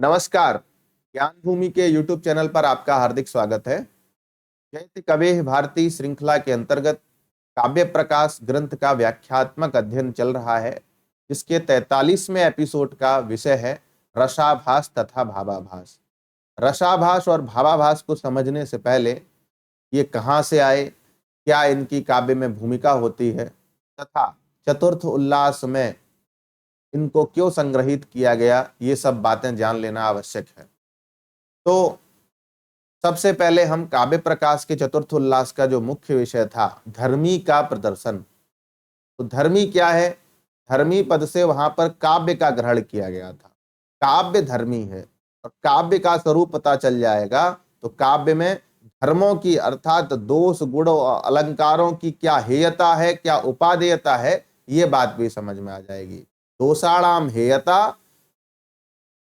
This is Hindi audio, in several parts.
नमस्कार। ज्ञान भूमि के YouTube चैनल पर आपका हार्दिक स्वागत है। जयति कवेह भारती श्रृंखला के अंतर्गत काव्य प्रकाश ग्रंथ का व्याख्यात्मक अध्ययन चल रहा है, जिसके 43वें एपिसोड का विषय है रसाभास तथा भावाभास। रसाभास और भावाभास को समझने से पहले ये कहाँ से आए, क्या इनकी काव्य में भूमिका होती है तथा चतुर्थ उल्लास में इनको क्यों संग्रहित किया गया, ये सब बातें जान लेना आवश्यक है। तो सबसे पहले हम काव्य प्रकाश के चतुर्थ उल्लास का जो मुख्य विषय था, धर्मी का प्रदर्शन। तो धर्मी क्या है? धर्मी पद से वहां पर काव्य का ग्रहण किया गया था। काव्य धर्मी है और काव्य का स्वरूप पता चल जाएगा तो काव्य में धर्मों की अर्थात दोष गुण और अलंकारों की क्या हेयता है, क्या उपादेयता है, ये बात भी समझ में आ जाएगी। दोषाणाम हेयता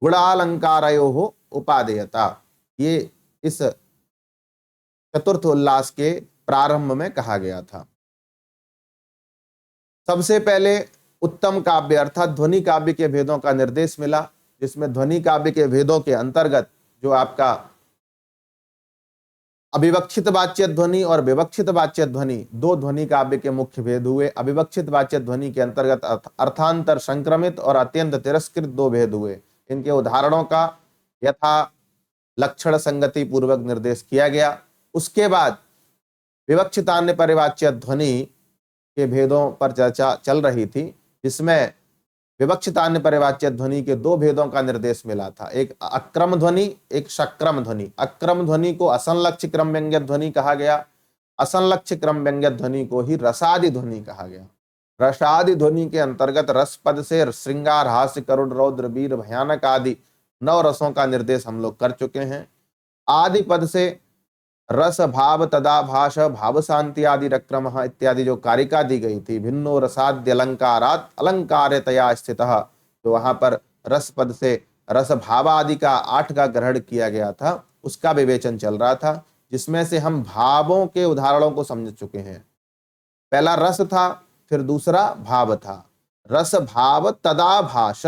गुणालंकारयोः उपादेयता, ये इस चतुर्थ उल्लास के प्रारंभ में कहा गया था। सबसे पहले उत्तम काव्य अर्थात ध्वनि काव्य के भेदों का निर्देश मिला, जिसमें ध्वनि काव्य के भेदों के अंतर्गत जो आपका अविवक्षित वाच्य ध्वनि और विवक्षित वाच्य ध्वनि, दो ध्वनि काव्य के मुख्य भेद हुए। अविवक्षित वाच्य ध्वनि के अंतर्गत अर्थांतर संक्रमित और अत्यंत तिरस्कृत दो भेद हुए। इनके उदाहरणों का यथा लक्षण संगति पूर्वक निर्देश किया गया। उसके बाद विवक्षितान्य परिवाच्य ध्वनि के भेदों पर चर्चा चल रही थी, जिसमें विवक्षितान्य परिवाच्य ध्वनि के दो भेदों का निर्देश मिला था, एक अक्रम ध्वनि, एक सक्रम ध्वनि। अक्रम ध्वनि को असंलक्ष्य क्रम व्यंग्य ध्वनि कहा गया, असंलक्ष्य क्रम व्यंग्य ध्वनि को ही रसादि ध्वनि कहा गया। रसादि ध्वनि के अंतर्गत रस पद से श्रृंगार, हास्य, करुण, रौद्र, वीर, भयानक आदि 9 रसों का निर्देश हम लोग कर चुके हैं। आदि पद से रस, भाव, तदाभास, भाव शांति आदि रक्रम इत्यादि जो कारिका दी गई थी, भिन्नो रसाद्य अलंकारात अलंकारतया स्थितः, तो वहां पर रस पद से रस भाव आदि का 8 का ग्रहण किया गया था, उसका विवेचन चल रहा था, जिसमें से हम भावों के उदाहरणों को समझ चुके हैं। पहला रस था, फिर दूसरा भाव था। रस भाव तदाभास,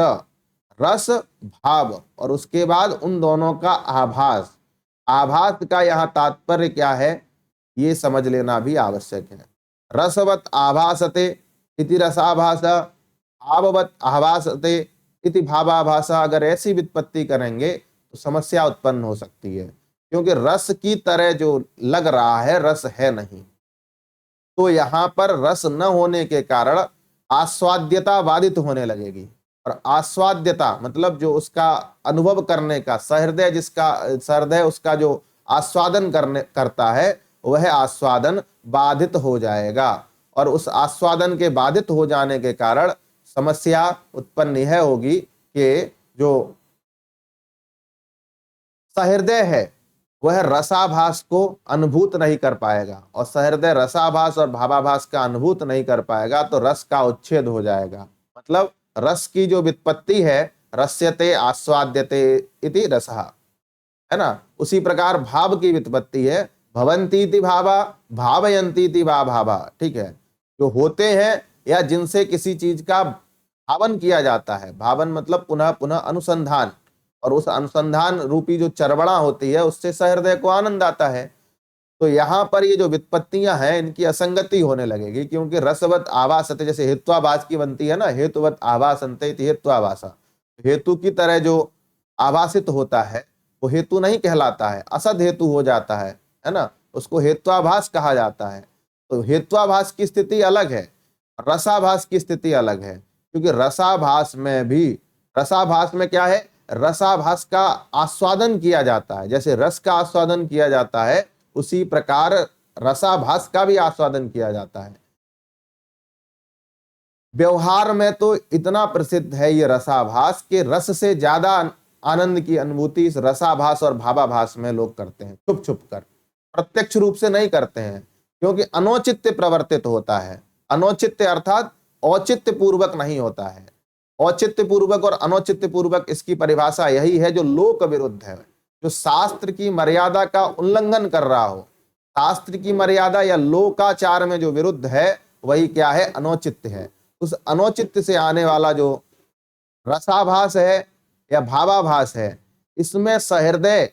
रस भाव और उसके बाद उन दोनों का आभास। आभास का यहाँ तात्पर्य क्या है, ये समझ लेना भी आवश्यक है। रसवत आभासते इति रसाभास, भाववत आभासते इति भावाभास। अगर ऐसी व्युत्पत्ति करेंगे तो समस्या उत्पन्न हो सकती है, क्योंकि रस की तरह जो लग रहा है रस है नहीं। तो यहाँ पर रस न होने के कारण आस्वाद्यता बाधित होने लगेगी, और आस्वाद्यता मतलब जो उसका अनुभव करने का सहृदय, जिसका सहृदय उसका जो आस्वादन करता है, वह आस्वादन बाधित हो जाएगा। और उस आस्वादन के बाधित हो जाने के कारण समस्या उत्पन्न यह होगी कि जो सहृदय है वह रसाभास को अनुभूत नहीं कर पाएगा, और सहृदय रसाभास और भावाभास का अनुभूत नहीं कर पाएगा तो रस का उच्छेद हो जाएगा। मतलब रस की जो व्युत्पत्ति है, रस्यते आस्वाद्यते इति रसः, है ना। उसी प्रकार भाव की व्युत्पत्ति है, भवन्ति इति भावा, भावयन्ति इति वा भावा। ठीक है, जो होते हैं या जिनसे किसी चीज का भावन किया जाता है, भावन मतलब पुनः पुनः अनुसंधान, और उस अनुसंधान रूपी जो चरबड़ा होती है उससे सहृदय को आनंद आता है। तो यहाँ पर ये जो व्युत्पत्तियां हैं इनकी असंगति होने लगेगी, क्योंकि रसवत आभासते, जैसे हेत्वाभास की बनती है ना, हेतुवत आभासन्ते इति हेत्वाभासा। हेतु की तरह जो आभासित होता है वो हेतु नहीं कहलाता है, असद हेतु हो जाता है ना, उसको हेत्वाभास कहा जाता है। तो हेत्वाभास की स्थिति अलग है, रसाभास की स्थिति अलग है, क्योंकि रसाभास में क्या है, रसाभास का आस्वादन किया जाता है। जैसे रस का आस्वादन किया जाता है, उसी प्रकार रसाभास का भी आस्वादन किया जाता है। व्यवहार में तो इतना प्रसिद्ध है ये रसाभास के रस से ज्यादा आनंद की अनुभूति इस रसाभास और भावाभास में लोग करते हैं, छुप छुप कर, प्रत्यक्ष रूप से नहीं करते हैं, क्योंकि अनौचित्य प्रवर्तित होता है। अनौचित्य अर्थात औचित्य पूर्वक नहीं होता है। औचित्य पूर्वक और अनौचित्य पूर्वक, इसकी परिभाषा यही है, जो लोक विरुद्ध है, जो शास्त्र की मर्यादा का उल्लंघन कर रहा हो। शास्त्र की मर्यादा या लोकाचार में जो विरुद्ध है वही क्या है, अनौचित्य है। उस अनौचित्य से आने वाला जो रसाभास है या भावाभास है, इसमें सहृदय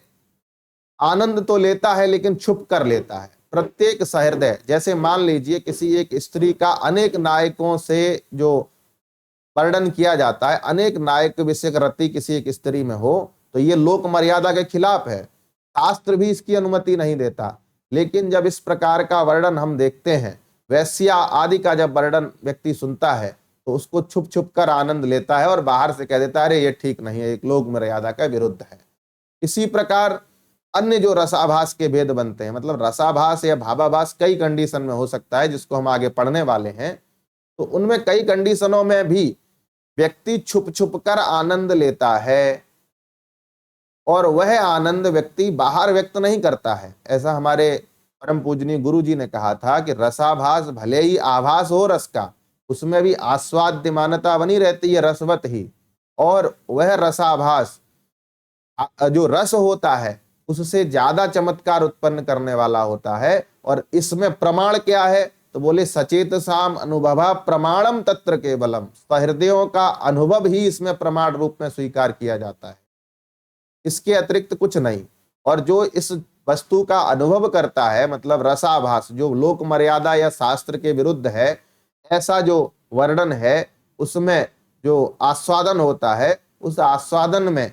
आनंद तो लेता है लेकिन छुप कर लेता है। प्रत्येक सहृदय, जैसे मान लीजिए किसी एक स्त्री का अनेक नायकों से जो वर्णन किया जाता है, अनेक नायक विषयक रति किसी एक स्त्री में हो, तो ये लोक मर्यादा के खिलाफ है, शास्त्र भी इसकी अनुमति नहीं देता। लेकिन जब इस प्रकार का वर्णन हम देखते हैं, वैश्या आदि का जब वर्णन व्यक्ति सुनता है, तो उसको छुप छुप कर आनंद लेता है और बाहर से कह देता है अरे ये ठीक नहीं है, एक लोक मर्यादा का विरुद्ध है। इसी प्रकार अन्य जो रसाभास के भेद बनते हैं, मतलब रसाभास या भावाभास कई कंडीशन में हो सकता है, जिसको हम आगे पढ़ने वाले हैं। तो उनमें कई कंडीशनों में भी व्यक्ति छुप छुप कर आनंद लेता है और वह आनंद व्यक्ति बाहर व्यक्त नहीं करता है। ऐसा हमारे परम पूजनीय गुरु जी ने कहा था कि रसाभास भले ही आभास हो रस का, उसमें भी आस्वाद्य मान्यता बनी रहती है रसवत ही, और वह रसाभास जो रस होता है उससे ज्यादा चमत्कार उत्पन्न करने वाला होता है। और इसमें प्रमाण क्या है, तो बोले सचेत साम अनुभवा प्रमाणम तत्र केवलम, सहृदयों का अनुभव ही इसमें प्रमाण रूप में स्वीकार किया जाता है, इसके अतिरिक्त कुछ नहीं। और जो इस वस्तु का अनुभव करता है, मतलब रसाभास जो लोक मर्यादा या शास्त्र के विरुद्ध है, ऐसा जो वर्णन है, उसमें जो आस्वादन होता है, उस आस्वादन में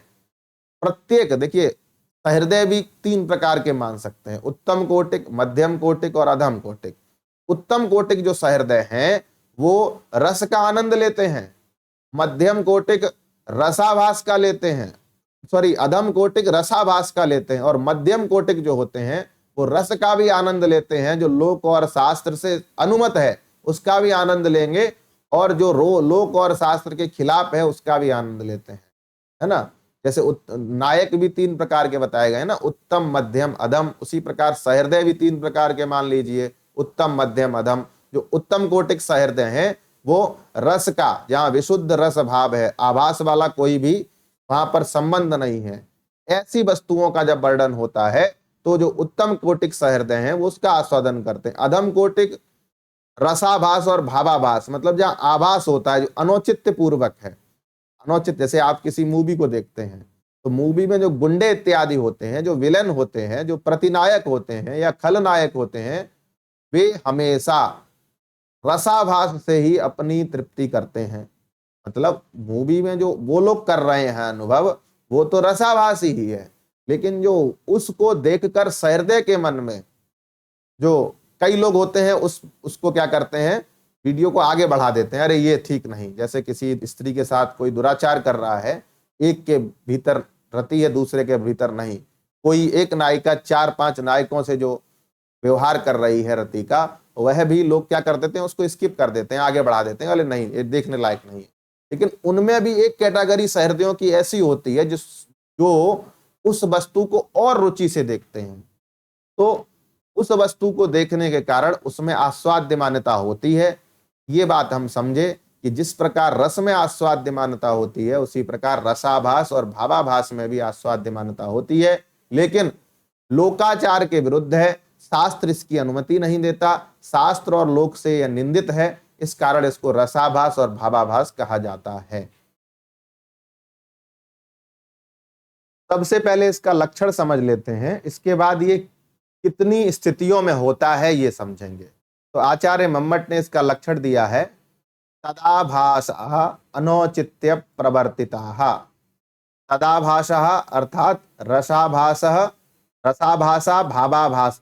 प्रत्येक, देखिए सहृदय भी तीन प्रकार के मान सकते हैं, उत्तम कोटिक, मध्यम कोटिक और अधम कोटिक। उत्तम कोटिक जो सहृदय हैं वो रस का आनंद लेते हैं, मध्यम कोटिक रसाभास का लेते हैं, अधम कोटिक रसाभास का लेते हैं, और मध्यम कोटिक जो होते हैं वो रस का भी आनंद लेते हैं, जो लोक और शास्त्र से अनुमत है उसका भी आनंद लेंगे, और जो लोक और शास्त्र के खिलाफ है उसका भी आनंद लेते हैं, है ना। जैसे नायक भी तीन प्रकार के बताए गए ना, उत्तम मध्यम अधम, उसी प्रकार सहृदय भी तीन प्रकार के मान लीजिए, उत्तम मध्यम अधम। जो उत्तम कोटिक सहृदय हैं वो रस का, जहां विशुद्ध रस भाव है, आभास वाला कोई भी वहां पर संबंध नहीं है, ऐसी वस्तुओं का जब वर्णन होता है तो जो उत्तम कोटिक सहृदय हैं वो उसका आस्वादन करते हैं। अधम कोटिक रसाभास और भावाभास, मतलब जहां आभास होता है, जो अनौचित्य पूर्वक है, अनौचित, जैसे आप किसी मूवी को देखते हैं तो मूवी में जो गुंडे इत्यादि होते हैं, जो विलेन होते हैं, जो प्रतिनायक होते हैं या खलनायक होते हैं, वे हमेशा रसाभास से ही अपनी तृप्ति करते हैं। मतलब मूवी में जो वो लोग कर रहे हैं अनुभव, वो तो रसाभासी ही है, लेकिन जो उसको देखकर सहृदय के मन में, जो कई लोग होते हैं उसको क्या करते हैं, वीडियो को आगे बढ़ा देते हैं, अरे ये ठीक नहीं। जैसे किसी स्त्री के साथ कोई दुराचार कर रहा है, एक के भीतर रति है दूसरे के भीतर नहीं, कोई एक नायिका 4-5 नायकों से जो व्यवहार कर रही है रति का, वह भी लोग क्या कर देते हैं, उसको स्किप कर देते हैं, आगे बढ़ा देते हैं, अरे नहीं ये देखने लायक नहीं है। लेकिन उनमें भी एक कैटेगरी सहृदयों की ऐसी होती है जो उस वस्तु को और रुचि से देखते हैं, तो उस वस्तु को देखने के कारण उसमें आस्वाद्य मान्यता होती है। ये बात हम समझे कि जिस प्रकार रस में आस्वाद्य मान्यता होती है, उसी प्रकार रसाभास और भावाभास में भी आस्वाद्य मान्यता होती है, लेकिन लोकाचार के विरुद्ध है, शास्त्र इसकी अनुमति नहीं देता, शास्त्र और लोक से यह निंदित है, इस कारण इसको रसाभास और भावाभास कहा जाता है। सबसे पहले इसका लक्षण समझ लेते हैं, इसके बाद ये कितनी स्थितियों में होता है ये समझेंगे। तो आचार्य मम्मट ने इसका लक्षण दिया है, तदाभासः अनौचित्य प्रवर्तिताः। तदाभासः अर्थात रसाभासः, रसाभासा भावाभास,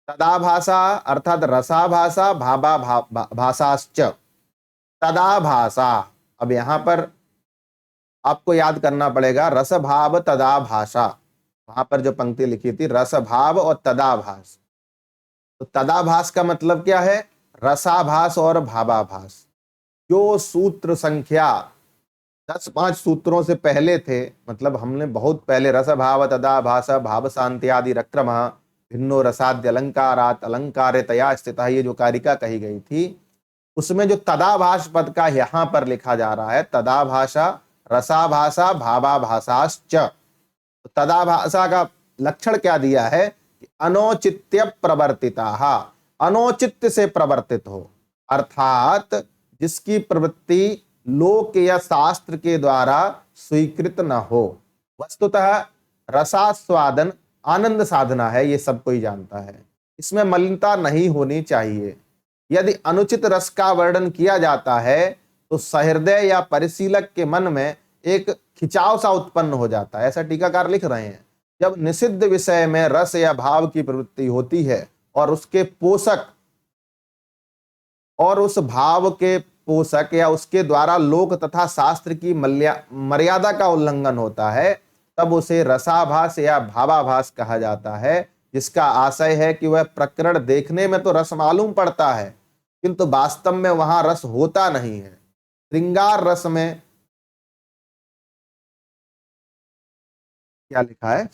तदाभासा अर्थात रसाभासा भावाभासाश्च। तदाभासा, अब यहां पर आपको याद करना पड़ेगा, रस भाव तदाभासा, वहां पर जो पंक्ति लिखी थी रस भाव और तदाभास, तो तदाभास का मतलब क्या है, रसाभास और भावाभास। जो सूत्र संख्या 10-5 सूत्रों से पहले थे, मतलब हमने बहुत पहले रस भाव तदाभास भाव शांति आदि रक्रम भिन्नो रसाद्य अलंकारात अलंकारेतया स्थितः, ये जो कारिका कही गई थी, उसमें जो तदाभास पद का यहां पर लिखा जा रहा है, तदाभाषा रसाभाषा भावाभाषाश्च, तदाभाषा का लक्षण क्या दिया है कि अनौचित्य प्रवर्तिताः, अनौचित्य से प्रवर्तित हो, अर्थात जिसकी प्रवृत्ति लोक या शास्त्र के द्वारा स्वीकृत न हो, वस्तुतः रसास्वादन आनंद साधना है, ये सब कोई जानता है। इसमें मलिनता नहीं होनी चाहिए। यदि अनुचित रस का वर्णन किया जाता है तो सहृदय या परिशीलक के मन में एक खिंचाव सा उत्पन्न हो जाता है, ऐसा टीकाकार लिख रहे हैं। जब निषिद्ध विषय में रस या भाव की प्रवृत्ति होती है और उसके पोषक और उस भाव के पोषक या उसके द्वारा लोक तथा शास्त्र की मर्यादा का उल्लंघन होता है, तब उसे रसाभास या भावाभास कहा जाता है, जिसका आशय है कि वह प्रकरण देखने में तो रस मालूम पड़ता है किंतु वास्तव में वहां रस होता नहीं है। श्रृंगार रस में क्या लिखा है?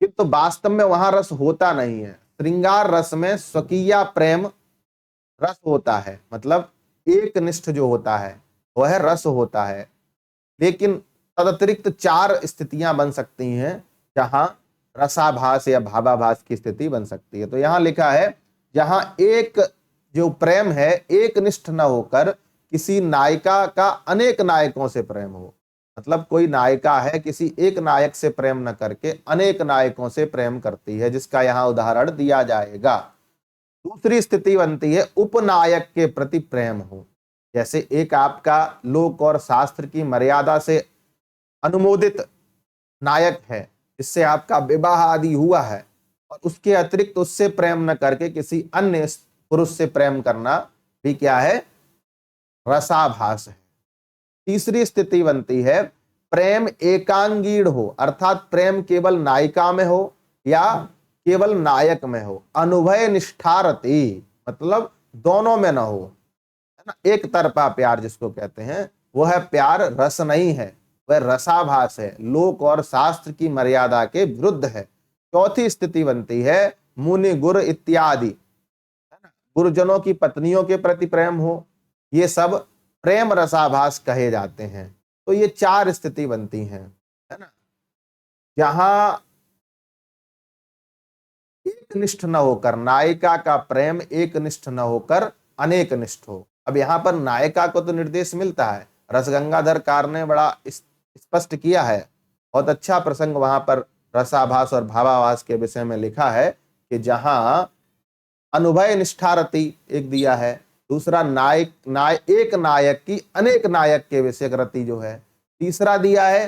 किंतु वास्तव में वहां रस होता नहीं है। श्रृंगार रस में स्वकीय प्रेम रस होता है, मतलब एक निष्ठ जो होता है वह रस होता है। लेकिन तदतिरिक्त 4 स्थितियां बन सकती हैं जहां रसाभास या भावाभास की स्थिति बन सकती है। तो यहां लिखा है जहां एक जो प्रेम है एक निष्ठ न होकर किसी नायिका का अनेक नायकों से प्रेम हो, मतलब कोई नायिका है किसी एक नायक से प्रेम न करके अनेक नायकों से प्रेम करती है, जिसका यहां उदाहरण दिया जाएगा। दूसरी स्थिति बनती है उपनायक के प्रति प्रेम हो, जैसे एक आपका लोक और शास्त्र की मर्यादा से अनुमोदित नायक है जिससे आपका विवाह आदि हुआ है और उसके अतिरिक्त उससे प्रेम न करके किसी अन्य पुरुष से प्रेम करना भी क्या है? रसाभास है। तीसरी स्थिति बनती है प्रेम एकांगीण हो, अर्थात प्रेम केवल नायिका में हो या केवल नायक में हो। अनुभय निष्ठारति, मतलब दोनों में न हो, है ना। एक तरफा प्यार जिसको कहते हैं वह प्यार रस नहीं है, वह रसाभास है, लोक और शास्त्र की मर्यादा के विरुद्ध है। चौथी स्थिति बनती है मुनि गुरु इत्यादि, है ना, गुरुजनों की पत्नियों के प्रति प्रेम हो, ये सब प्रेम रसाभास कहे जाते हैं। तो ये 4 स्थिति बनती हैं, है ना, जहां एक निष्ठ न होकर नायिका का प्रेम एक निष्ठ न होकर अनेक निष्ठ हो। अब यहां पर नायिका को तो निर्देश मिलता है, रसगंगाधर कार ने बड़ा स्पष्ट किया है, बहुत अच्छा प्रसंग वहां पर रसाभास और भावाभास के विषय में लिखा है कि जहां अनुभय निष्ठारति एक दिया है, दूसरा एक नायक की अनेक नायक के विषय रति जो है, तीसरा दिया है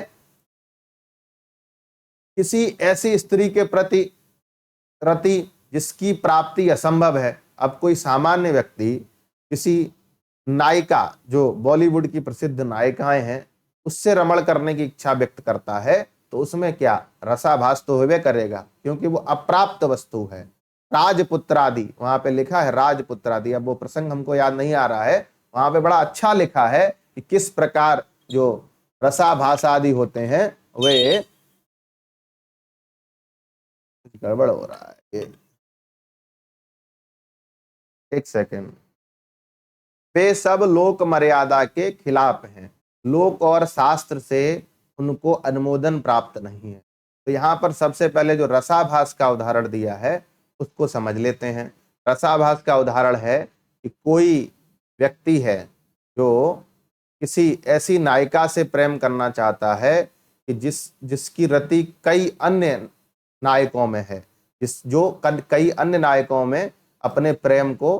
किसी ऐसी स्त्री के प्रति रति जिसकी प्राप्ति असंभव है। अब कोई सामान्य व्यक्ति किसी नायिका जो बॉलीवुड की प्रसिद्ध नायिकाएं हैं उससे रमण करने की इच्छा व्यक्त करता है, तो उसमें क्या रसाभास तो होवे करेगा, क्योंकि वो अप्राप्त वस्तु है। राजपुत्रादि वहां पे लिखा है, राजपुत्रादि, अब वो प्रसंग हमको याद नहीं आ रहा है, वहां पे बड़ा अच्छा लिखा है कि किस प्रकार जो रसाभास आदि होते हैं वे, गड़बड़ हो रहा है ये, एक सेकेंड, वे सब लोक मर्यादा के खिलाफ हैं, लोक और शास्त्र से उनको अनुमोदन प्राप्त नहीं है। तो यहाँ पर सबसे पहले जो रसाभास का उदाहरण दिया है उसको समझ लेते हैं। रसाभास का उदाहरण है कि कोई व्यक्ति है जो किसी ऐसी नायिका से प्रेम करना चाहता है कि जिसकी रति कई अन्य नायकों में है, कई अन्य नायकों में अपने प्रेम को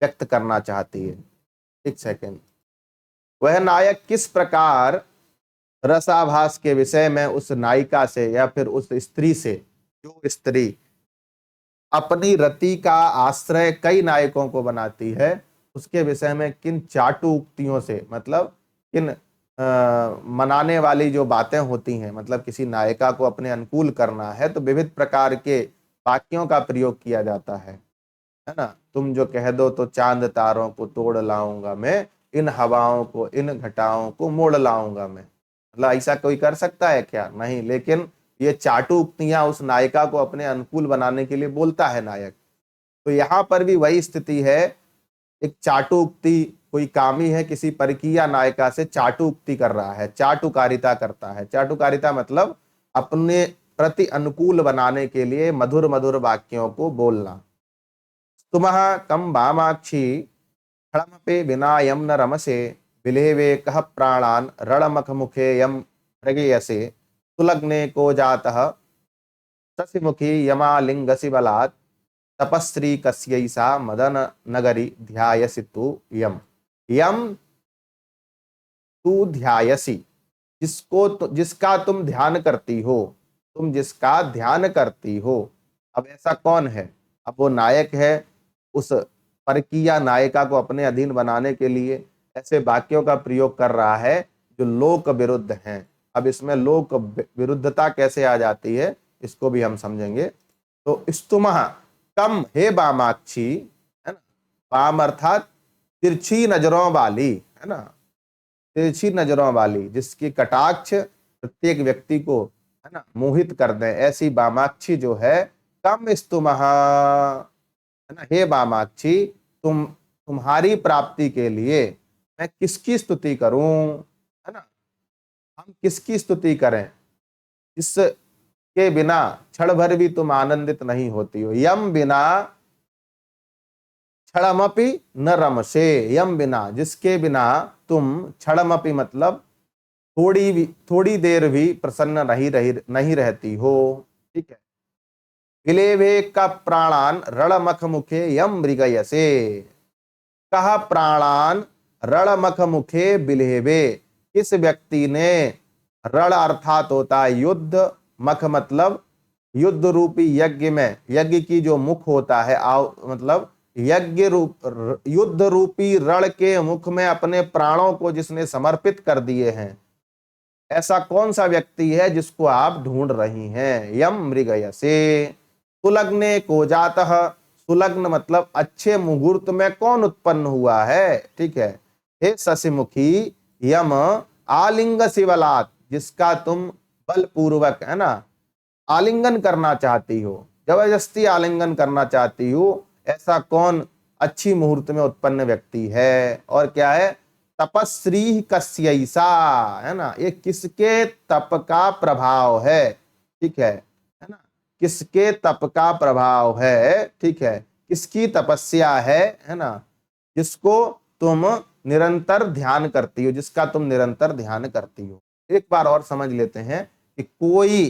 व्यक्त करना चाहती है। एक सेकेंड, वह नायक किस प्रकार रसाभास के विषय में उस नायिका से या फिर उस स्त्री से, जो स्त्री अपनी रति का आश्रय कई नायकों को बनाती है, उसके विषय में किन चाटु उक्तियों से, मतलब किन मनाने वाली जो बातें होती हैं, मतलब किसी नायिका को अपने अनुकूल करना है तो विविध प्रकार के वाक्यों का प्रयोग किया जाता है ना। तुम जो कह दो तो चांद तारों को तोड़ लाऊंगा मैं, इन हवाओं को इन घटाओं को मोड़ लाऊंगा मैं। मतलब ऐसा कोई कर सकता है क्या? नहीं। लेकिन ये चाटु उक्तियां उस नायिका को अपने अनुकूल बनाने के लिए बोलता है नायक। तो यहाँ पर भी वही स्थिति है, एक चाटु उक्ति, कोई कामी है किसी परकीय नायिका से चाटु उक्ति कर रहा है, चाटुकारिता करता है। चाटुकारिता मतलब अपने प्रति अनुकूल बनाने के लिए मधुर मधुर वाक्यों को बोलना। तुमः कम वामाक्षी खड़मपे विनायम न रमसे, विलेवे कह प्राणान रणमख मुखे यम मृगयसे सुलग्ने को जातः शशिमुखी यमालिंगसि बलात् तपस्वी कस्यैषा मदन नगरी ध्यायसि तु यम। यम तू ध्यायसी, जिसका तुम ध्यान करती हो, तुम जिसका ध्यान करती हो। अब ऐसा कौन है? अब वो नायक है, उस परकीया नायिका को अपने अधीन बनाने के लिए ऐसे वाक्यों का प्रयोग कर रहा है जो लोक विरुद्ध हैं। अब इसमें लोक विरुद्धता कैसे आ जाती है इसको भी हम समझेंगे। तो स्तुमः कम हे वामाक्षी, है ना, वाम अर्थात तिरछी नजरों वाली, है ना, तिरछी नजरों वाली, जिसकी कटाक्ष प्रत्येक व्यक्ति को, है ना, मोहित कर दे, ऐसी वामाक्षी जो है। कम स्तुमः, है ना, हे वामाक्षी, तुम्हारी प्राप्ति के लिए मैं किसकी स्तुति करूं, है ना, हम किसकी स्तुति करें जिसके बिना क्षण भर भी तुम आनंदित नहीं होती हो। यम बिना क्षणमपि न रमसे, यम बिना, जिसके बिना तुम क्षणमपि मतलब थोड़ी देर भी प्रसन्न नहीं रहती हो। ठीक है। विलेभे का प्राणान रणमख मुखे यम मृगयसे, कहा प्राणान रणमख मुखे बिलेबे, किस व्यक्ति ने, रण अर्थात होता है युद्ध, मख मतलब युद्ध रूपी यज्ञ में, यज्ञ की जो मुख होता है मतलब युद्ध रूपी रण के मुख में अपने प्राणों को जिसने समर्पित कर दिए हैं, ऐसा कौन सा व्यक्ति है जिसको आप ढूंढ रही हैं। यम मृगयसे, सुलग्ने को जातः, सुलग्न मतलब अच्छे मुहूर्त में कौन उत्पन्न हुआ है। ठीक है। हे शशिमुखी, यम आलिंग शिवलात, जिसका तुम बलपूर्वक, है ना, आलिंगन करना चाहती हो, जबरदस्ती आलिंगन करना चाहती हो, ऐसा कौन अच्छी मुहूर्त में उत्पन्न व्यक्ति है। और क्या है? तपस्वी कस्यैषा, है ना, ये किसके तप का प्रभाव है। ठीक है ना, किसके तप का प्रभाव है। ठीक है, किसकी तपस्या है ना, जिसको तुम निरंतर ध्यान करती हो, जिसका तुम निरंतर ध्यान करती हो। एक बार और समझ लेते हैं कि कोई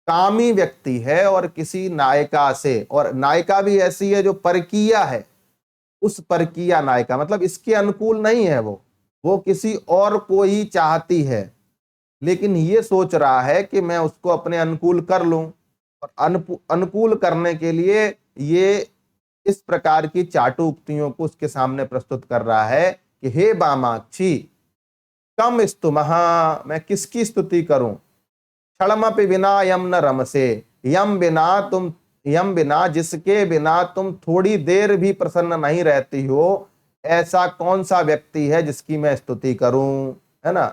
कामी व्यक्ति है और किसी नायिका से, और नायिका भी ऐसी है जो परकीया है, उस परकीया नायिका मतलब इसके अनुकूल नहीं है, वो किसी और को ही चाहती है, लेकिन ये सोच रहा है कि मैं उसको अपने अनुकूल कर लूं, और अनुकूल करने के लिए ये इस प्रकार की चाटु उक्तियों को उसके सामने प्रस्तुत कर रहा है कि हे वामाक्षी, कम स्तुमः, मैं किसकी स्तुति करूं, क्षणमपि बिना यम न रमसे, यम बिना, जिसके बिना तुम थोड़ी देर भी प्रसन्न नहीं रहती हो, ऐसा कौन सा व्यक्ति है जिसकी मैं स्तुति करूं, है ना।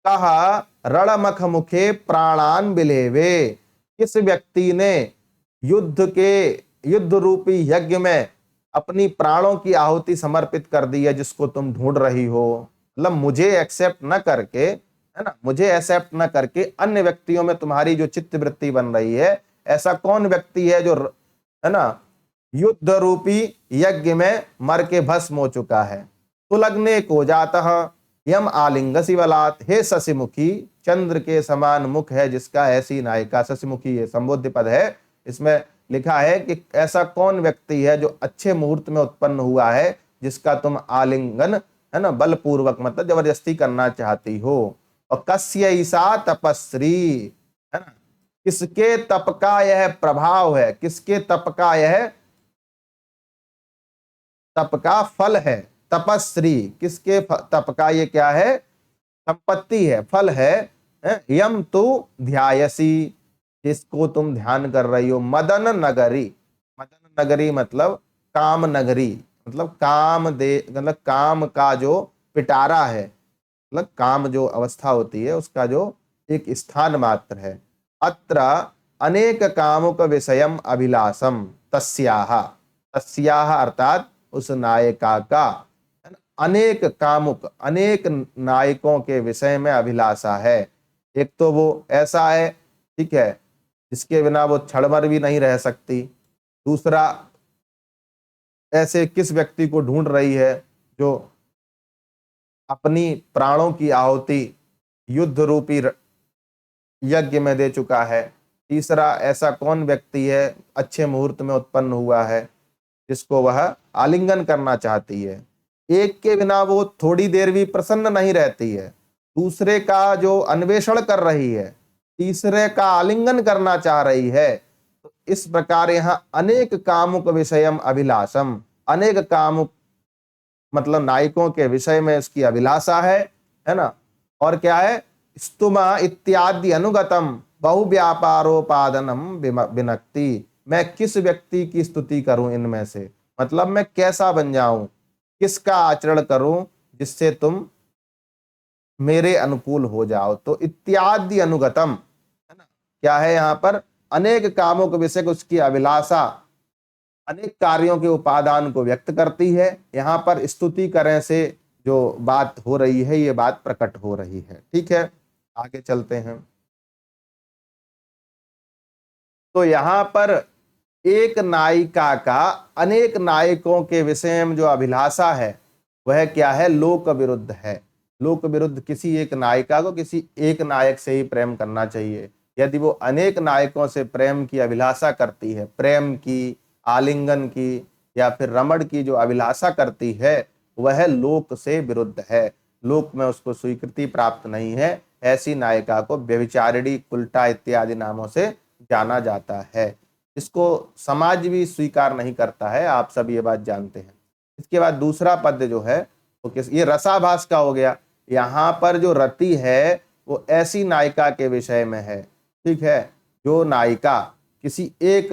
कहा रणमख मुखे प्राणान बिलेवे, किस व्यक्ति ने युद्ध रूपी यज्ञ में अपनी प्राणों की आहुति समर्पित कर दी है, जिसको तुम ढूंढ रही हो, मतलब मुझे एक्सेप्ट न करके, है ना, मुझे एक्सेप्ट न करके अन्य व्यक्तियों में तुम्हारी जो चित्त वृत्ति बन रही है, ऐसा कौन व्यक्ति है जो, है ना, युद्ध रूपी यज्ञ में मर के भस्म हो चुका है। सुलग्ने को जातः यम आलिंग शिवलात, हे शशिमुखी, चंद्र के समान मुख है जिसका, ऐसी नायिका। शशिमुखी ये संबोध्य पद है, इसमें लिखा है कि ऐसा कौन व्यक्ति है जो अच्छे मुहूर्त में उत्पन्न हुआ है, जिसका तुम आलिंगन, है ना, बलपूर्वक मतलब जबरदस्ती करना चाहती हो। और कस्यैषा तपस्वी, है ना, किसके तप का यह प्रभाव है, किसके तप का यह तप का फल है। तपस्वी, किसके तप का ये क्या है, संपत्ति है, फल है। यम तु ध्यायसी, जिसको तुम ध्यान कर रही हो। मदन नगरी, मदन नगरी मतलब काम नगरी, मतलब मतलब काम का जो पिटारा है, मतलब काम जो अवस्था होती है उसका जो एक स्थान मात्र है। अत्र अनेक कामुक विषयम अभिलाषम तस्याह, तस्याह अर्थात उस नायिका का, अनेक कामुक, अनेक नायकों के विषय में अभिलाषा है। एक तो वो ऐसा है, ठीक है, जिसके बिना वो क्षण भर भी नहीं रह सकती। दूसरा, ऐसे किस व्यक्ति को ढूंढ रही है जो अपनी प्राणों की आहुति युद्ध रूपी यज्ञ में दे चुका है। तीसरा, ऐसा कौन व्यक्ति है अच्छे मुहूर्त में उत्पन्न हुआ है जिसको वह आलिंगन करना चाहती है। एक के बिना वो थोड़ी देर भी प्रसन्न नहीं रहती है, दूसरे का जो अन्वेषण कर रही है, तीसरे का आलिंगन करना चाह रही है। तो इस प्रकार यहाँ अनेक कामुक विषयम अभिलाषम, अनेक कामुक मतलब नायकों के विषय में इसकी अभिलाषा है ना। और क्या है, स्तुमा इत्यादि अनुगतम बहु व्यापारोपादनम विनक्ति, मैं किस व्यक्ति की स्तुति करूं इनमें से, मतलब मैं कैसा बन जाऊं, किसका आचरण करूं जिससे तुम मेरे अनुकूल हो जाओ। तो इत्यादि अनुगतम है ना, क्या है यहाँ पर, अनेक कामों के विषय उसकी अभिलाषा अनेक कार्यों के उपादान को व्यक्त करती है। यहाँ पर स्तुति करें से जो बात हो रही है ये बात प्रकट हो रही है। ठीक है, आगे चलते हैं। तो यहाँ पर एक नायिका का अनेक नायकों के विषय में जो अभिलाषा है वह क्या है, लोक विरुद्ध है। लोक विरुद्ध किसी एक नायिका को किसी एक नायक से ही प्रेम करना चाहिए। यदि वो अनेक नायकों से प्रेम की अभिलाषा करती है, प्रेम की, आलिंगन की या फिर रमण की जो अभिलाषा करती है वह लोक से विरुद्ध है, लोक में उसको स्वीकृति प्राप्त नहीं है। ऐसी नायिका को व्यभिचारिणी, कुल्टा इत्यादि नामों से जाना जाता है। इसको समाज भी स्वीकार नहीं करता है, आप सब ये बात जानते हैं। इसके बाद दूसरा पद जो है वो ये रसाभास का हो गया। यहाँ पर जो रति है वो ऐसी नायिका के विषय में है, ठीक है, जो नायिका किसी एक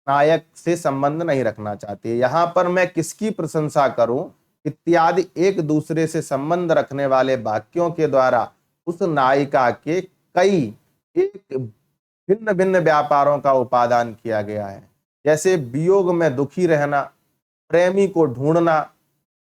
नायक से संबंध नहीं रखना चाहती है। यहाँ पर मैं किसकी प्रशंसा करूं इत्यादि एक दूसरे से संबंध रखने वाले वाक्यों के द्वारा उस नायिका के कई एक भिन्न भिन्न व्यापारों का उपादान किया गया है। जैसे वियोग में दुखी रहना, प्रेमी को ढूंढना,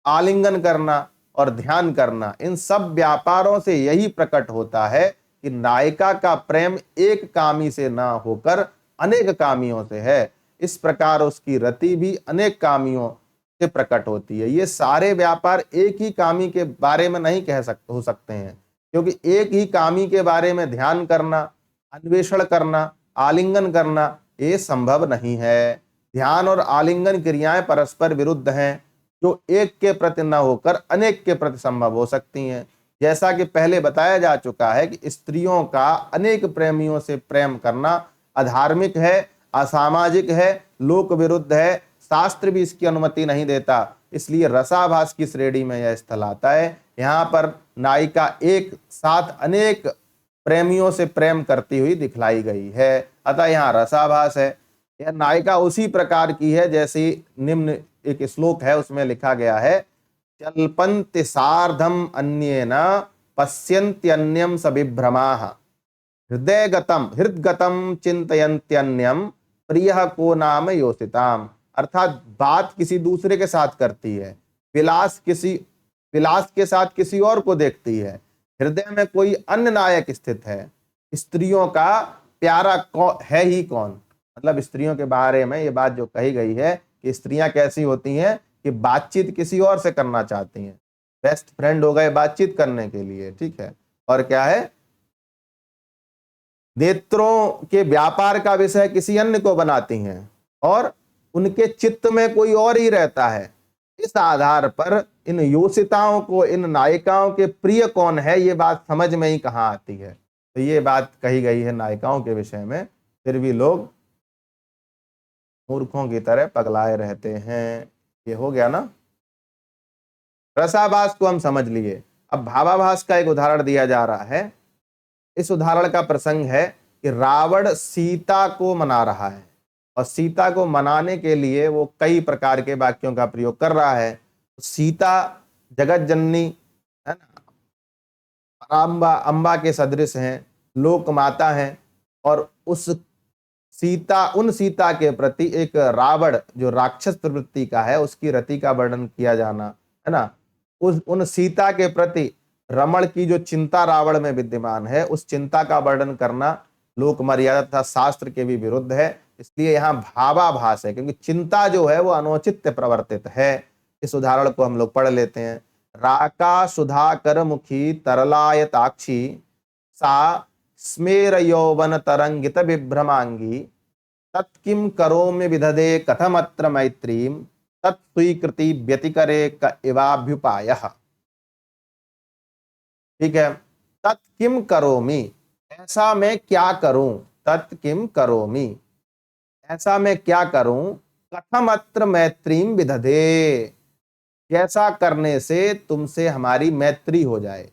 आलिंगन करना और ध्यान करना, इन सब व्यापारों से यही प्रकट होता है कि नायिका का प्रेम एक कामी से ना होकर अनेक कामियों से है। इस प्रकार उसकी रति भी अनेक कामियों से प्रकट होती है। ये सारे व्यापार एक ही कामी के बारे में नहीं हो सकते हैं, क्योंकि एक ही कामी के बारे में ध्यान करना, अन्वेषण करना, आलिंगन करना ये संभव नहीं है। ध्यान और आलिंगन क्रियाएं परस्पर विरुद्ध हैं, जो एक के प्रति न होकर अनेक के प्रति संभव हो सकती हैं। जैसा कि पहले बताया जा चुका है कि स्त्रियों का अनेक प्रेमियों से प्रेम करना अधार्मिक है, असामाजिक है, लोक विरुद्ध है, शास्त्र भी इसकी अनुमति नहीं देता। इसलिए रसाभास की श्रेणी में यह स्थल आता है। यहाँ पर नायिका एक साथ अनेक प्रेमियों से प्रेम करती हुई दिखलाई गई है, अतः यहाँ रसाभास है। यह नायिका उसी प्रकार की है जैसे निम्न एक श्लोक है उसमें लिखा गया है, चल्पन्ति सार्धम अन्येन पश्यन्त्यन्यम सविभ्रमाः हृदगतम चिंतयन्त्यन्यम प्रियः को नाम योषिताम। अर्थात बात किसी दूसरे के साथ करती है, विलास के साथ किसी और को देखती है, हृदय में कोई अन्य नायक स्थित है। स्त्रियों का प्यारा है ही कौन, मतलब स्त्रियों के बारे में ये बात जो कही गई है कि स्त्रियां कैसी होती हैं कि बातचीत किसी और से करना चाहती हैं, बेस्ट फ्रेंड हो गए बातचीत करने के लिए, ठीक है। और क्या है, नेत्रों के व्यापार का विषय किसी अन्य को बनाती हैं और उनके चित्त में कोई और ही रहता है। इस आधार पर इन योषिताओं को, इन नायिकाओं के प्रिय कौन है, ये बात समझ में ही कहाँ आती है। तो ये बात कही गई है नायिकाओं के विषय में, फिर भी लोग मूर्खों की तरह पगलाए रहते हैं। ये हो गया ना। रसाभास को हम समझ लिए। अब भावाभास का एक उदाहरण दिया जा रहा है। इस उदाहरण का प्रसंग है कि रावण सीता को मना रहा है और सीता को मनाने के लिए वो कई प्रकार के वाक्यों का प्रयोग कर रहा है। सीता जगत जननी है ना, अंबा के सदृश हैं, लोक माता हैं, और उन सीता के प्रति एक रावण जो राक्षस प्रवृत्ति का है उसकी रति का वर्णन किया जाना है ना, उन सीता के प्रति रमण की जो चिंता रावण में विद्यमान है उस चिंता का वर्णन करना लोक मर्यादा तथा शास्त्र के भी विरुद्ध है। इसलिए यहाँ भावाभास है, क्योंकि चिंता जो है वो अनुचित प्रवर्तित है। इस उदाहरण को हम लोग पढ़ लेते हैं। राका सुधाकर मुखी तरलायताक्षी सा स्मेर यौवन तरंगित विभ्रमांगी तत्किं करोमि विदधे कथमत्र मैत्रीं तत्स्वीकृति व्यतिकरे क इवाभ्युपायः। ठीक है, तत्किं करोमि, ऐसा मैं क्या करूं, तत्किं करोमि, ऐसा मैं क्या करूं, कथमत्र मैत्रीं विदधे, कैसा करने से तुमसे हमारी मैत्री हो जाए,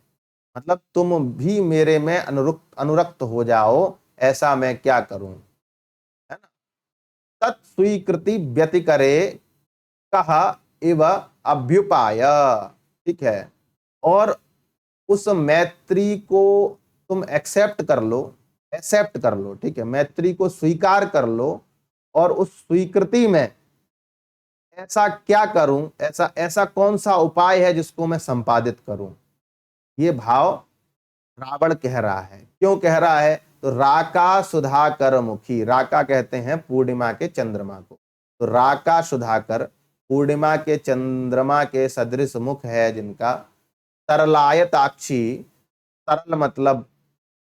मतलब तुम भी मेरे में अनुरक्त हो जाओ, ऐसा मैं क्या करूं, है ना। तत्स्वीकृति व्यतिकरे कह इव अभ्युपाय। ठीक है, और उस मैत्री को तुम एक्सेप्ट कर लो, ठीक है, मैत्री को स्वीकार कर लो, और उस स्वीकृति में ऐसा क्या करूं, ऐसा ऐसा कौन सा उपाय है जिसको मैं संपादित करूं, ये भाव रावण कह रहा है। क्यों कह रहा है, तो राका सुधाकर मुखी, राका कहते हैं पूर्णिमा के चंद्रमा को, तो राका सुधाकर पूर्णिमा के चंद्रमा के सदृश मुख है जिनका, तरलायताक्षी, तरल मतलब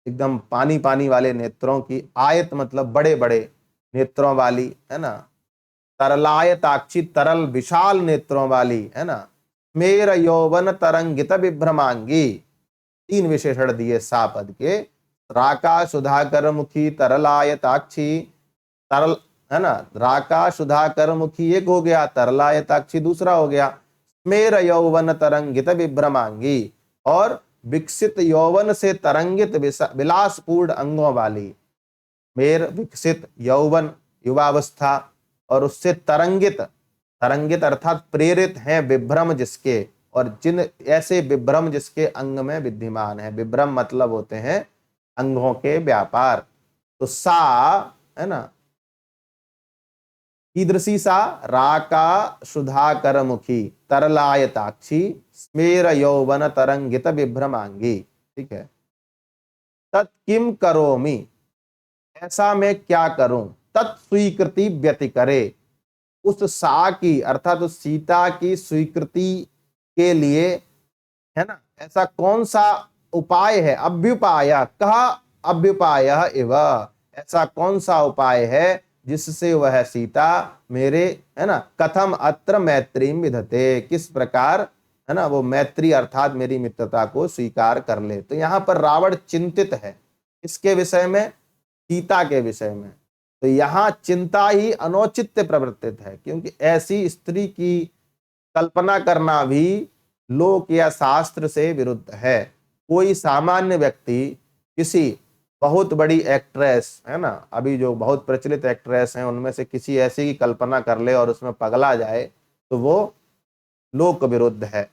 एकदम पानी पानी वाले नेत्रों की, आयत मतलब बड़े बड़े नेत्रों वाली, है ना, तरलायताक्षी तरल विशाल नेत्रों वाली, है ना, मेर यौवन तरंगित विभ्रमांगी, तीन विशेषण दिए सा पद के, राका सुधाकर मुखी तरलायताक्षी, तरल, है ना, राका सुधाकर मुखी एक हो गया, तरलायताक्षी दूसरा हो गया, स्मेर यौवन तरंगित विभ्रमांगी, और विकसित यौवन से तरंगित विलासपूर्ण अंगों वाली, मेर विकसित यौवन युवावस्था, और उससे तरंगित, तरंगित अर्थात प्रेरित हैं विभ्रम जिसके, और जिन ऐसे विभ्रम जिसके अंग में विद्यमान है, विभ्रम मतलब होते हैं अंगों के व्यापार, तो सा, है ना, कीदृशी सा, राका सुधाकर मुखी तरलायताक्षी स्मेर यौवन तरंगित विभ्रमांगी। ठीक है, तत्किं करोमि, ऐसा मैं क्या करूं, तत्स्वीकृति व्यतिकरे, उस सा की अर्थात उस सीता की स्वीकृति के लिए, है ना, ऐसा कौन सा उपाय है, अभ्युपाय कह अभ्युपाय इव, ऐसा कौन सा उपाय है जिससे वह सीता मेरे, है ना, कथम अत्र मैत्री विधते, किस प्रकार, है ना, वो मैत्री अर्थात मेरी मित्रता को स्वीकार कर ले। तो यहाँ पर रावण चिंतित है इसके विषय में, सीता के विषय में, तो यहाँ चिंता ही अनौचित्य प्रवर्तित है, क्योंकि ऐसी स्त्री की कल्पना करना भी लोक या शास्त्र से विरुद्ध है। कोई सामान्य व्यक्ति किसी बहुत बड़ी एक्ट्रेस, है ना, अभी जो बहुत प्रचलित एक्ट्रेस हैं उनमें से किसी ऐसी की कल्पना कर ले और उसमें पगला जाए, तो वो लोक विरुद्ध है।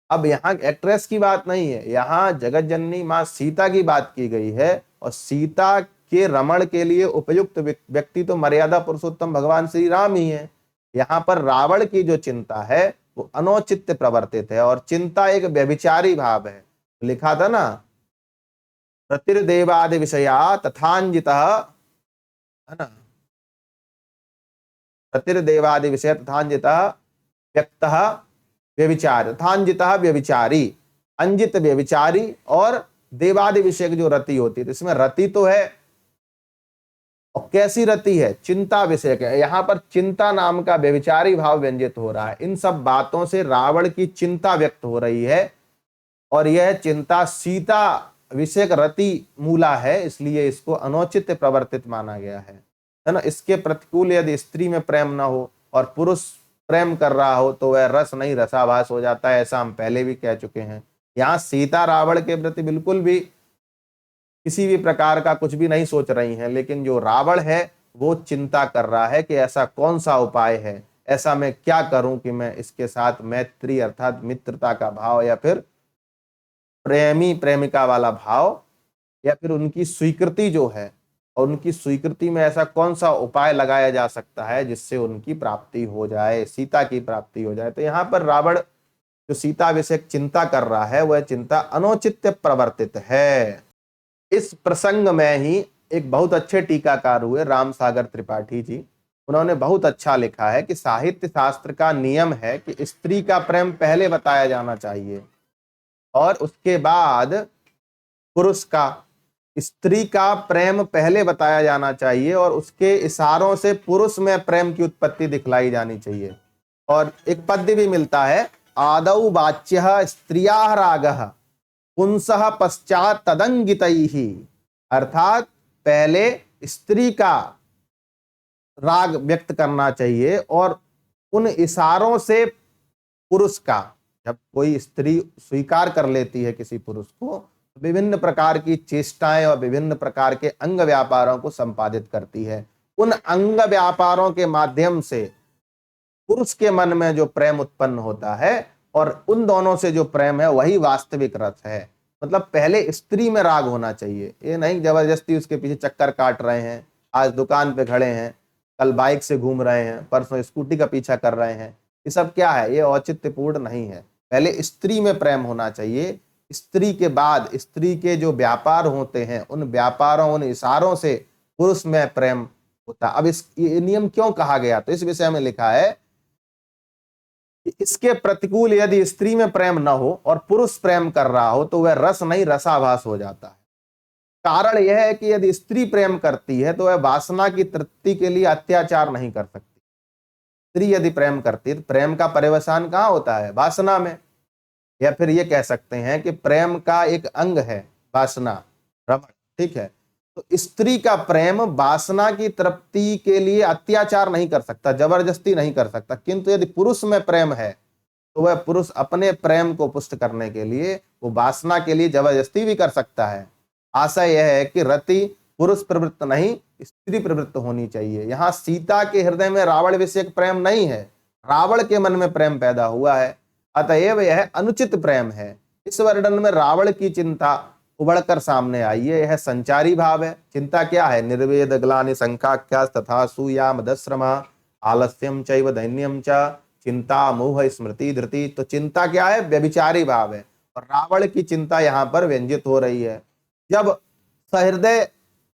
अब यहाँ एक्ट्रेस की बात नहीं है, यहाँ जगत जननी माँ सीता की बात की गई है, और सीता के रमण के लिए उपयुक्त व्यक्ति तो मर्यादा पुरुषोत्तम भगवान श्री राम ही है। यहाँ पर रावण की जो चिंता है वो अनौचित्य प्रवर्तित है, और चिंता एक व्यभिचारी भाव है। लिखा था ना, प्रतिर्देवादि विषया तथांजितः, है ना, प्रतिर्देवादि विषय तथांजितः व्यक्तः व्यभिचार, तथांजितः व्यभिचारी, अंजित व्यभिचारी, और देवादि विषय की जो रति होती है, तो इसमें रति तो है, और कैसी रति है, चिंता विषय है। यहाँ पर चिंता नाम का व्यभिचारी भाव व्यंजित हो रहा है। इन सब बातों से रावण की चिंता व्यक्त हो रही है, और यह चिंता सीता विषयक रति मूला है, इसलिए इसको अनौचित्य प्रवर्तित माना गया है ना। इसके प्रतिकूल यदि स्त्री में प्रेम न हो और पुरुष प्रेम कर रहा हो तो वह रस नहीं रसाभास हो जाता है, ऐसा हम पहले भी कह चुके हैं। यहाँ सीता रावण के प्रति बिल्कुल भी किसी भी प्रकार का कुछ भी नहीं सोच रही हैं, लेकिन जो रावण है वो चिंता कर रहा है कि ऐसा कौन सा उपाय है, ऐसा मैं क्या करूं कि मैं इसके साथ मैत्री अर्थात मित्रता का भाव, या फिर प्रेमी प्रेमिका वाला भाव, या फिर उनकी स्वीकृति जो है, और उनकी स्वीकृति में ऐसा कौन सा उपाय लगाया जा सकता है जिससे उनकी प्राप्ति हो जाए, सीता की प्राप्ति हो जाए। तो यहाँ पर रावण जो सीता विषयक चिंता कर रहा है वह चिंता अनौचित्य प्रवर्तित है। इस प्रसंग में ही एक बहुत अच्छे टीकाकार हुए राम सागर त्रिपाठी जी, उन्होंने बहुत अच्छा लिखा है कि साहित्य शास्त्र का नियम है कि स्त्री का प्रेम पहले बताया जाना चाहिए और उसके बाद पुरुष का। स्त्री का प्रेम पहले बताया जाना चाहिए और उसके इशारों से पुरुष में प्रेम की उत्पत्ति दिखलाई जानी चाहिए। और एक पद्य भी मिलता है, आदौ वाच्यः स्त्रियाः रागः पुंसः पश्चात तदंगितैः, अर्थात पहले स्त्री का राग व्यक्त करना चाहिए और उन इशारों से पुरुष का। जब कोई स्त्री स्वीकार कर लेती है किसी पुरुष को, विभिन्न प्रकार की चेष्टाएं और विभिन्न प्रकार के अंग व्यापारों को संपादित करती है। उन अंग व्यापारों के माध्यम से पुरुष के मन में जो प्रेम उत्पन्न होता है और उन दोनों से जो प्रेम है वही वास्तविक रस है। मतलब पहले स्त्री में राग होना चाहिए, ये नहीं जबरदस्ती उसके पीछे चक्कर काट रहे हैं, आज दुकान पे खड़े हैं, कल बाइक से घूम रहे हैं, परसों स्कूटी का पीछा कर रहे हैं। ये सब क्या है? ये औचित्यपूर्ण नहीं है। पहले स्त्री में प्रेम होना चाहिए, स्त्री के बाद स्त्री के जो व्यापार होते हैं उन व्यापारों, उन इशारों से पुरुष में प्रेम होता। अब ये नियम क्यों कहा गया? तो इस विषय में लिखा है कि इसके प्रतिकूल यदि स्त्री में प्रेम न हो और पुरुष प्रेम कर रहा हो तो वह रस नहीं रसाभास हो जाता है। कारण यह है कि यदि स्त्री प्रेम करती है तो वह वासना की तृप्ति के लिए अत्याचार नहीं कर सकती। स्त्री यदि प्रेम करती है तो प्रेम का पर्यवसान कहाँ होता है? वासना में। या फिर ये कह सकते हैं कि प्रेम का एक अंग है वासना, रमण, ठीक है। तो स्त्री का प्रेम वासना की तृप्ति के लिए अत्याचार नहीं कर सकता, जबरदस्ती नहीं कर सकता। किंतु यदि पुरुष में प्रेम है तो वह पुरुष अपने प्रेम को पुष्ट करने के लिए वो वासना के लिए जबरदस्ती भी कर सकता है। आशा यह है कि रति पुरुष प्रवृत्त नहीं, स्त्री प्रवृत्त होनी चाहिए। यहाँ सीता के हृदय में रावण विषयक प्रेम नहीं है, रावण के मन में प्रेम पैदा हुआ है, अतएव यह अनुचित प्रेम है। इस वर्णन में रावण की चिंता उभरकर सामने आई है, यह संचारी भाव है। चिंता क्या है? निर्वेद ग्लानि संकाख्या तथा सूयाम दश्रमा आलस्यम चैव दैन्यम च चिंता मोह स्मृति धृति। तो चिंता क्या है? व्यभिचारी भाव है। और रावण की चिंता यहाँ पर व्यंजित हो रही है। जब सहृदय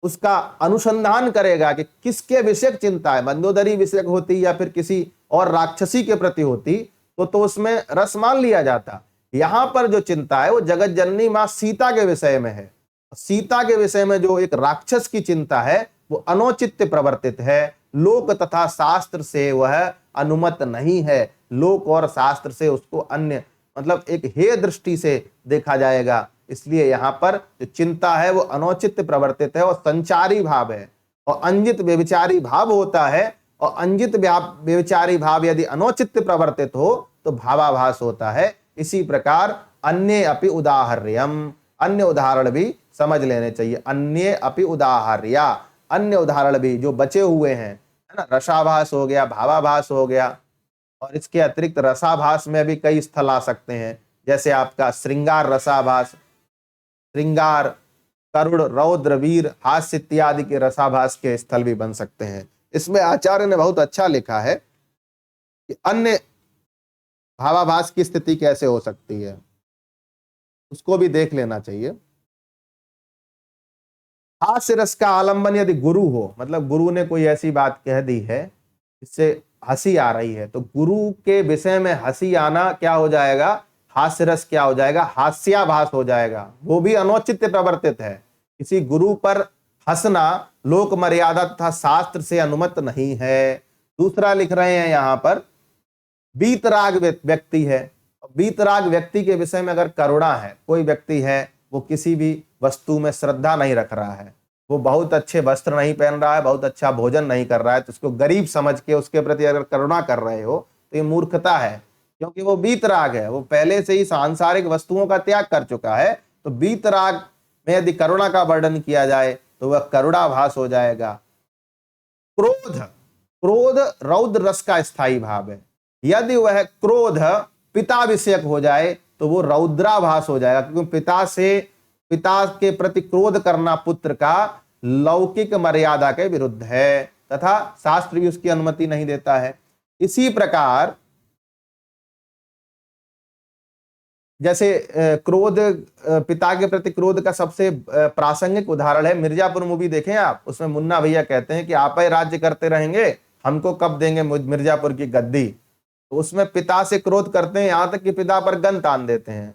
उसका अनुसंधान करेगा कि किसके विषयक चिंता है, मंदोदरी विषयक होती या फिर किसी और राक्षसी के प्रति होती, तो उसमें रस मान लिया जाता। यहां पर जो चिंता है वो जगत जननी मां सीता के विषय में है। सीता के विषय में जो एक राक्षस की चिंता है वो अनौचित्य प्रवर्तित है, लोक तथा शास्त्र से वह अनुमत नहीं है। लोक और शास्त्र से उसको अन्य मतलब एक हेय दृष्टि से देखा जाएगा। इसलिए यहाँ पर जो चिंता है वो अनौचित्य प्रवर्तित है और संचारी भाव है। और अंजित व्यभिचारी भाव होता है, और अंजित व्यभिचारी भाव यदि अनौचित्य प्रवर्तित हो तो भावाभास होता है। इसी प्रकार अन्य अपि उदाहर्यम, अन्य उदाहरण भी समझ लेने चाहिए। अन्य अपि उदाहर्या, अन्य उदाहरण भी जो बचे हुए हैं, है ना, रसाभास हो गया, भावाभास हो गया। और इसके अतिरिक्त रसाभास में भी कई स्थल आ सकते हैं, जैसे आपका श्रृंगार रसाभास, श्रृंगार, करुण, रौद्र, वीर, हास्य इत्यादि के रसाभास के स्थल भी बन सकते हैं। इसमें आचार्य ने बहुत अच्छा लिखा है कि अन्य भावाभास की स्थिति कैसे हो सकती है, उसको भी देख लेना चाहिए। हास्य रस का आलंबन यदि गुरु हो, मतलब गुरु ने कोई ऐसी बात कह दी है जिससे हंसी आ रही है, तो गुरु के विषय में हंसी आना क्या हो जाएगा? हास्य रस क्या हो जाएगा? हास्याभास हो जाएगा। वो भी अनौचित्य प्रवर्तित है। किसी गुरु पर हंसना लोक मर्यादा तथा शास्त्र से अनुमत नहीं है। दूसरा लिख रहे हैं यहाँ पर, बीतराग व्यक्ति है। बीतराग व्यक्ति के विषय में अगर करुणा है, कोई व्यक्ति है वो किसी भी वस्तु में श्रद्धा नहीं रख रहा है, वो बहुत अच्छे वस्त्र नहीं पहन रहा है, बहुत अच्छा भोजन नहीं कर रहा है, तो उसको गरीब समझ के उसके प्रति अगर करुणा कर रहे हो तो ये मूर्खता है, क्योंकि वो बीतराग है, वो पहले से ही सांसारिक वस्तुओं का त्याग कर चुका है। तो बीतराग में यदि करुणा का वर्णन किया जाए तो वह करुणाभास हो जाएगा। क्रोध, क्रोध रौद्र रस का स्थायी भाव है। यदि वह क्रोध पिता विषयक हो जाए तो वो रौद्राभास हो जाएगा, क्योंकि पिता के प्रति क्रोध करना पुत्र का लौकिक मर्यादा के विरुद्ध है तथा शास्त्र भी उसकी अनुमति नहीं देता है। इसी प्रकार जैसे क्रोध, पिता के प्रति क्रोध का सबसे प्रासंगिक उदाहरण है मिर्जापुर मूवी, देखें आप, उसमें मुन्ना भैया कहते हैं कि आप ही राज्य करते रहेंगे, हमको कब देंगे मिर्जापुर की गद्दी। तो उसमें पिता से क्रोध करते हैं, यहां तक कि पिता पर गन तान देते हैं।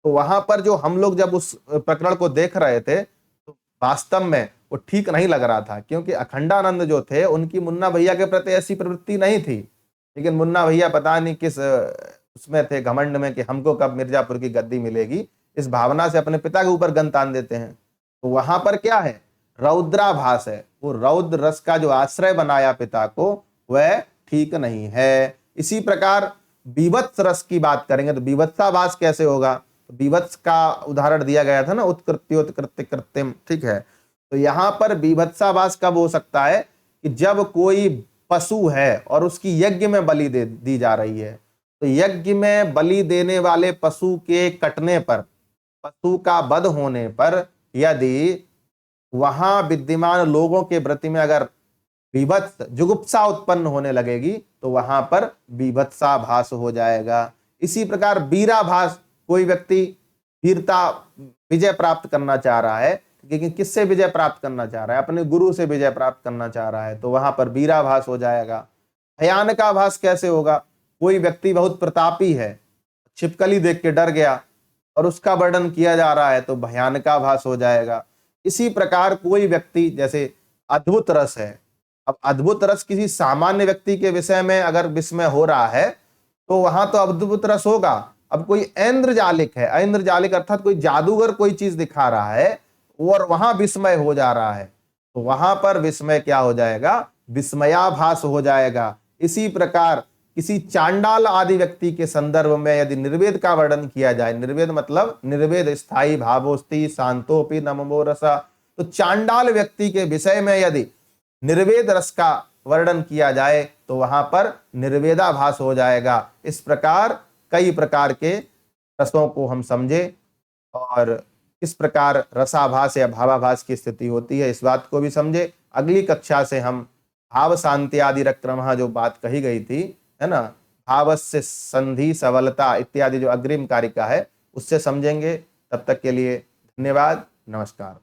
तो वहां पर जो हम लोग जब उस प्रकरण को देख रहे थे तो वास्तव में वो ठीक नहीं लग रहा था, क्योंकि अखंडानंद जो थे उनकी मुन्ना भैया के प्रति ऐसी प्रवृत्ति नहीं थी, लेकिन मुन्ना भैया पता नहीं किस उसमें थे, घमंड में, कि हमको कब मिर्जापुर की गद्दी मिलेगी, इस भावना से अपने पिता के ऊपर गन तान देते हैं। तो वहां पर क्या है, रौद्राभास है, वो रौद्र रस का जो आश्रय बनाया पिता को, वह ठीक नहीं है। इसी प्रकार बीभत्स रस की बात करेंगे तो बीभत्साभास कैसे होगा, तो बीभत्स का उदाहरण दिया गया था ना, उत्कृत्योत्कृत्य कृत्रिम, ठीक है। तो यहां पर बीभत्साभास कब हो सकता है कि जब कोई पशु है और उसकी यज्ञ में बलि दी जा रही है, तो यज्ञ में बलि देने वाले पशु के कटने पर, पशु का वध होने पर यदि वहां विद्यमान लोगों के प्रति में अगर बीभत्स जुगुप्सा उत्पन्न होने लगेगी तो वहां पर बीभत्साभास हो जाएगा। इसी प्रकार वीराभास, कोई व्यक्ति वीरता विजय प्राप्त करना चाह रहा है, लेकिन किससे विजय प्राप्त करना चाह रहा है, अपने गुरु से विजय प्राप्त करना चाह रहा है, तो वहां पर वीराभास हो जाएगा। भयानकाभास कैसे होगा, कोई व्यक्ति बहुत प्रतापी है, छिपकली देख के डर गया और उसका वर्णन किया जा रहा है तो भयानकाभास हो जाएगा। इसी प्रकार कोई व्यक्ति, जैसे अद्भुत रस है, अब अद्भुत रस किसी सामान्य व्यक्ति के विषय में अगर विस्मय हो रहा है तो वहां तो अद्भुत रस होगा। अब कोई ऐन्द्रजालिक है, ऐन्द्रजालिक अर्थात कोई जादूगर कोई चीज दिखा रहा है और वहां विस्मय हो जा रहा है, तो वहां पर विस्मय क्या हो जाएगा, विस्मयाभास हो जाएगा। इसी प्रकार किसी चांडाल आदि व्यक्ति के संदर्भ में यदि निर्वेद का वर्णन किया जाए, निर्वेद मतलब निर्वेद स्थाई भावोस्ति शांतोपि नमो रसा, तो चांडाल व्यक्ति के विषय में यदि निर्वेद रस का वर्णन किया जाए तो वहां पर निर्वेदाभास हो जाएगा। इस प्रकार कई प्रकार के रसों को हम समझे और किस प्रकार रसाभास या भावाभास की स्थिति होती है, इस बात को भी समझे। अगली कक्षा से हम भाव शांति आदि रक्रमः जो बात कही गई थी, है ना, भावस्य संधि सबलता इत्यादि जो अग्रिम कारिका है उससे समझेंगे। तब तक के लिए धन्यवाद, नमस्कार।